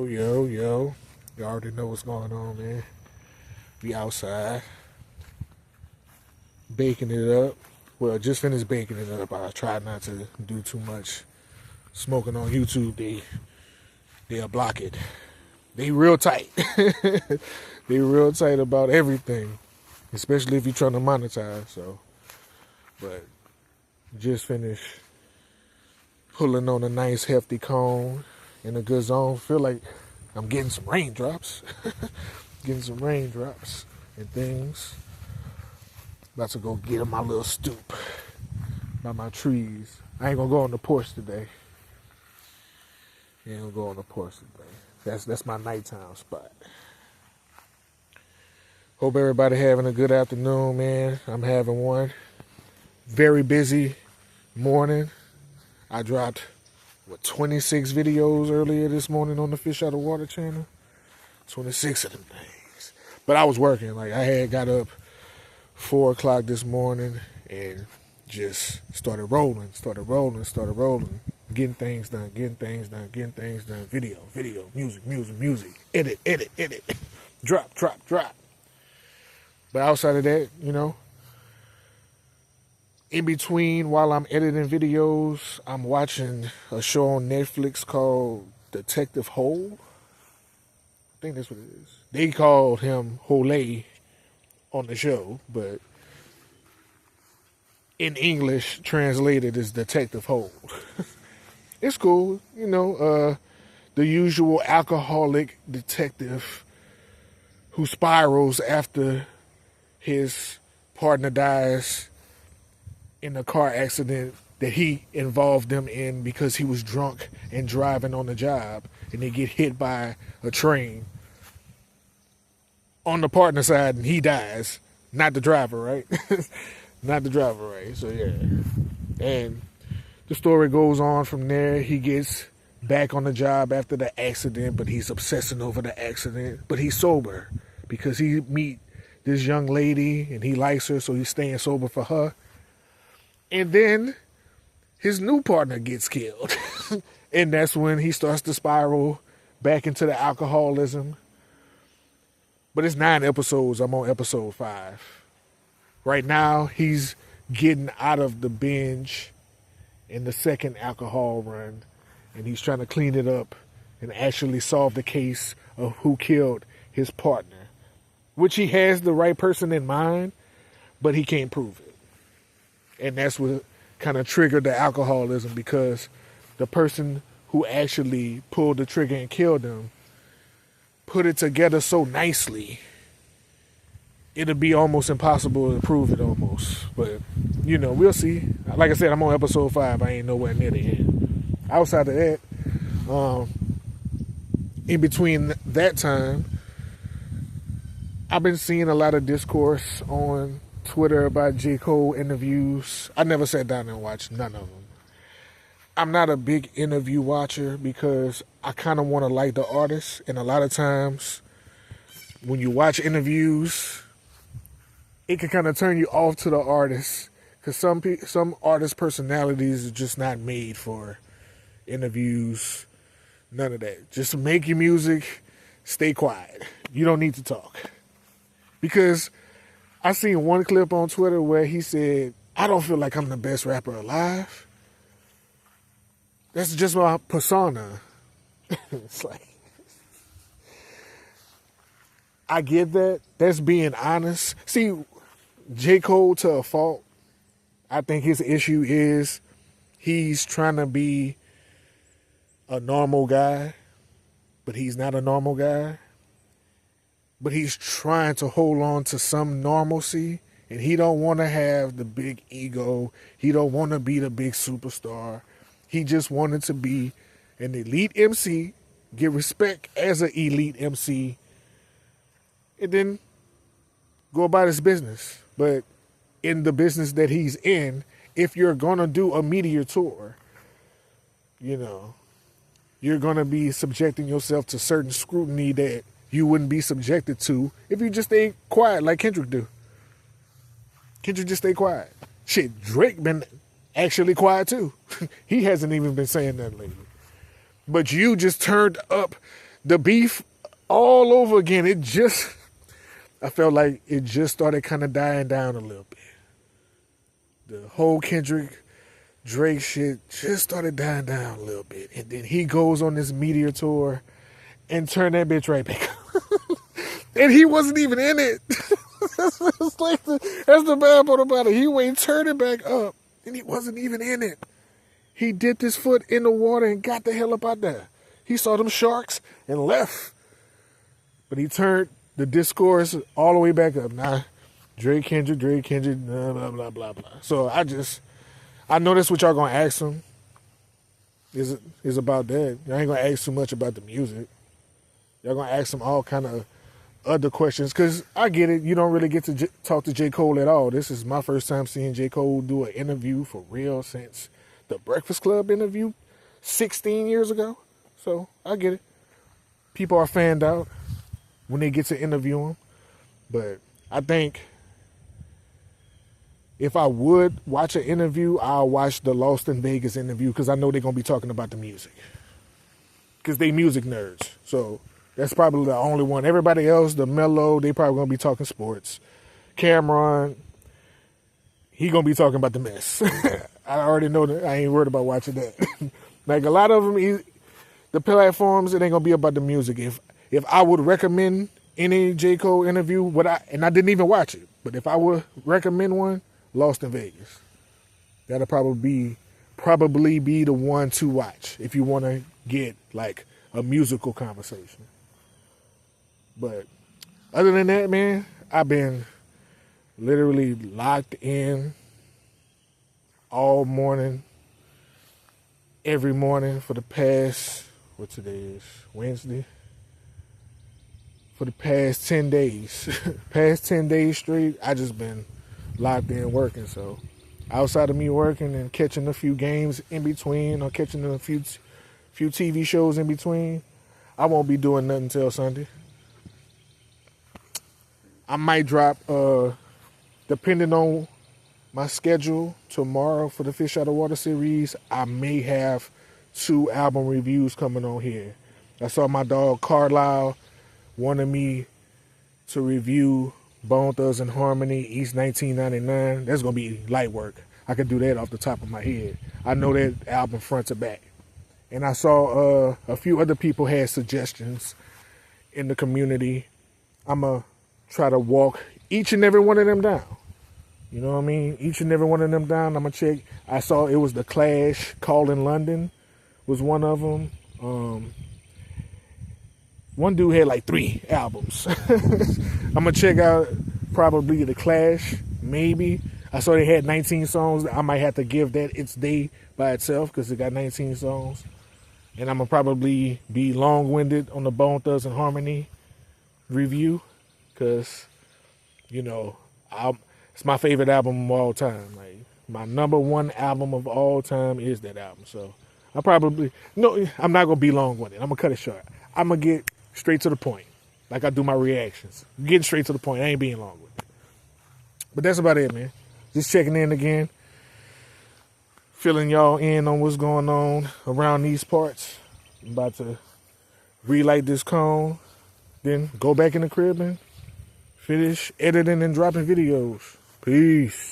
Yo, yo. You already know what's going on, man. We outside, baking it up. Well, just finished baking it up. I try not to do too much smoking on YouTube. They'll block it. They real tight. They real tight about everything, especially if you're trying to monetize. But just finished pulling on a nice hefty cone in a good zone. Feel like I'm getting some raindrops. Getting some raindrops and things. About to go get on my little stoop by my trees. I ain't gonna go on the porch today. Ain't gonna go on the porch today. That's my nighttime spot. Hope everybody having a good afternoon, man. I'm having one. Very busy morning. I dropped 26 videos earlier this morning on the Fish Out of Water channel. 26 of them things. But I was working. Like, I had got up 4 o'clock this morning and just started rolling. Getting things done. Video, music. Edit. Drop. But outside of that, in between, while I'm editing videos, I'm watching a show on Netflix called Detective Hole. I think that's what it is. They called him Hole on the show, but in English, translated as Detective Hole. It's cool, the usual alcoholic detective who spirals after his partner dies in a car accident that he involved them in because he was drunk and driving on the job, and they get hit by a train on the partner side and he dies. Not the driver, right? Not the driver, right? So yeah. And the story goes on from there. He gets back on the job after the accident, but he's obsessing over the accident. But he's sober because he meet this young lady and he likes her, so he's staying sober for her. And then his new partner gets killed. And that's when he starts to spiral back into the alcoholism. But it's 9 episodes. I'm on episode 5. Right now, he's getting out of the binge in the second alcohol run. And he's trying to clean it up and actually solve the case of who killed his partner. Which he has the right person in mind, but he can't prove it. And that's what kind of triggered the alcoholism, because the person who actually pulled the trigger and killed him put it together so nicely, it'll be almost impossible to prove it almost. But, we'll see. Like I said, I'm on episode 5. I ain't nowhere near the end. Outside of that, in between that time, I've been seeing a lot of discourse on Twitter about J. Cole interviews. I never sat down and watched none of them. I'm not a big interview watcher because I kind of want to like the artist. And a lot of times when you watch interviews, it can kind of turn you off to the artist, because some artist personalities are just not made for interviews. None of that. Just make your music, stay quiet. You don't need to talk. Because I seen one clip on Twitter where he said, I don't feel like I'm the best rapper alive. That's just my persona. It's like, I get that. That's being honest. See, J. Cole, to a fault, I think his issue is he's trying to be a normal guy, but he's not a normal guy. But he's trying to hold on to some normalcy, and he don't want to have the big ego. He don't want to be the big superstar. He just wanted to be an elite MC, get respect as an elite MC, and then go about his business. But in the business that he's in, if you're going to do a media tour, you're going to be subjecting yourself to certain scrutiny that you wouldn't be subjected to if you just stay quiet like Kendrick do. Kendrick just stay quiet. Shit, Drake been actually quiet too. He hasn't even been saying nothing lately. But you just turned up the beef all over again. I felt like it just started kind of dying down a little bit. The whole Kendrick Drake shit just started dying down a little bit. And then he goes on this Meteor tour and turn that bitch right back up. And he wasn't even in it. That's the bad part about it. He went turn it back up and he wasn't even in it. He dipped his foot in the water and got the hell up out there. He saw them sharks and left. But he turned the discourse all the way back up. Nah, Drake Kendrick, blah, blah, blah, blah, blah. So I know that's what y'all gonna ask him. Is about that. Y'all ain't gonna ask too much about the music. Y'all gonna ask him all kind of other questions. Because I get it. You don't really get to talk to J. Cole at all. This is my first time seeing J. Cole do an interview for real since the Breakfast Club interview 16 years ago. So I get it. People are fanned out when they get to interview him. But I think if I would watch an interview, I'll watch the Lost in Vegas interview because I know they're going to be talking about the music. Because they music nerds. So that's probably the only one. Everybody else, the Mellow, they probably going to be talking sports. Cameron, he going to be talking about the mess. I already know that. I ain't worried about watching that. Like a lot of them, the platforms, it ain't going to be about the music. If I would recommend any J. Cole interview, and I didn't even watch it, but if I would recommend one, Lost in Vegas. That'll probably be the one to watch if you want to get like a musical conversation. But other than that, man, I've been literally locked in all morning, every morning for the past, what today is, Wednesday? For the past 10 days. Past 10 days straight, I just been locked in working. So outside of me working and catching a few games in between or catching a few TV shows in between, I won't be doing nothing until Sunday. I might drop, depending on my schedule tomorrow for the Fish Out of Water series, I may have 2 album reviews coming on here. I saw my dog Carlisle wanted me to review Bone Thugs-n-Harmony, East 1999. That's going to be light work. I could do that off the top of my head. I know that album front to back. And I saw a few other people had suggestions in the community. I'm going to try to walk each and every one of them down. You know what I mean? Each and every one of them down. I'm going to check. I saw it was The Clash, Calling London was one of them. One dude had like 3 albums. I'm going to check out probably The Clash, maybe. I saw they had 19 songs. I might have to give that its day by itself because it got 19 songs. And I'm going to probably be long-winded on the Bone Thugs-n-Harmony review because, you know, it's my favorite album of all time. Like, my number 1 album of all time is that album. So I'm not going to be long-winded. I'm going to cut it short. I'm going to get straight to the point, like I do my reactions. Getting straight to the point. I ain't being long with it. But that's about it, man. Just checking in again. Filling y'all in on what's going on around these parts. I'm about to relight this cone. Then go back in the crib and finish editing and dropping videos. Peace.